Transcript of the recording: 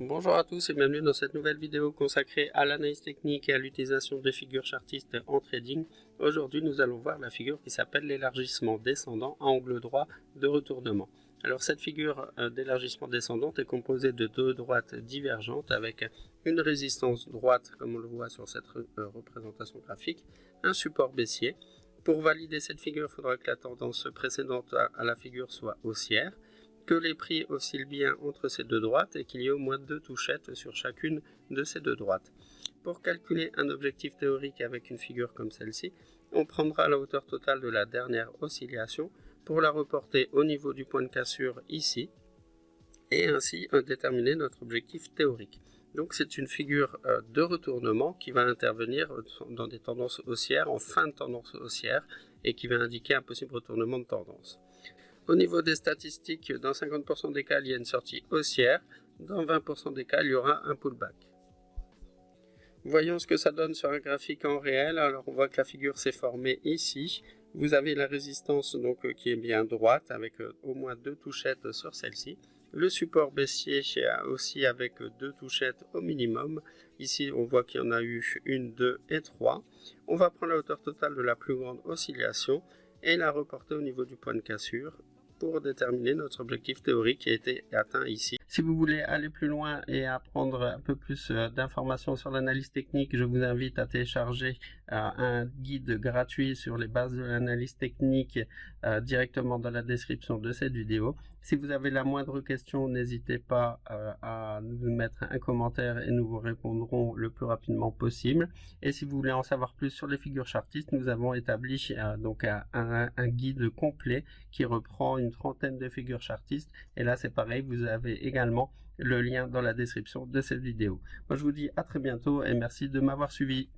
Bonjour à tous et bienvenue dans cette nouvelle vidéo consacrée à l'analyse technique et à l'utilisation des figures chartistes en trading. Aujourd'hui, nous allons voir la figure qui s'appelle l'élargissement descendant à angle droit de retournement. Alors cette figure d'élargissement descendante est composée de deux droites divergentes avec une résistance droite, comme on le voit sur cette représentation graphique, un support baissier. Pour valider cette figure, il faudra que la tendance précédente à la figure soit haussière, que les prix oscillent bien entre ces deux droites et qu'il y ait au moins deux touchettes sur chacune de ces deux droites. Pour calculer un objectif théorique avec une figure comme celle-ci, on prendra la hauteur totale de la dernière oscillation pour la reporter au niveau du point de cassure ici et ainsi déterminer notre objectif théorique. Donc c'est une figure de retournement qui va intervenir dans des tendances haussières, en fin de tendance haussière, et qui va indiquer un possible retournement de tendance. Au niveau des statistiques, dans 50% des cas, il y a une sortie haussière. Dans 20% des cas, il y aura un pullback. Voyons ce que ça donne sur un graphique en réel. Alors, on voit que la figure s'est formée ici. Vous avez la résistance donc qui est bien droite avec au moins deux touchettes sur celle-ci. Le support baissier aussi avec deux touchettes au minimum. Ici, on voit qu'il y en a eu une, deux et trois. On va prendre la hauteur totale de la plus grande oscillation et la reporter au niveau du point de cassure pour déterminer notre objectif théorique qui a été atteint ici. Si vous voulez aller plus loin et apprendre un peu plus d'informations sur l'analyse technique, je vous invite à télécharger un guide gratuit sur les bases de l'analyse technique directement dans la description de cette vidéo. Si vous avez la moindre question, n'hésitez pas à nous mettre un commentaire et nous vous répondrons le plus rapidement possible. Et si vous voulez en savoir plus sur les figures chartistes, nous avons établi donc un guide complet qui reprend une trentaine de figures chartistes. Et là, c'est pareil, vous avez également le lien dans la description de cette vidéo. Moi, je vous dis à très bientôt et merci de m'avoir suivi.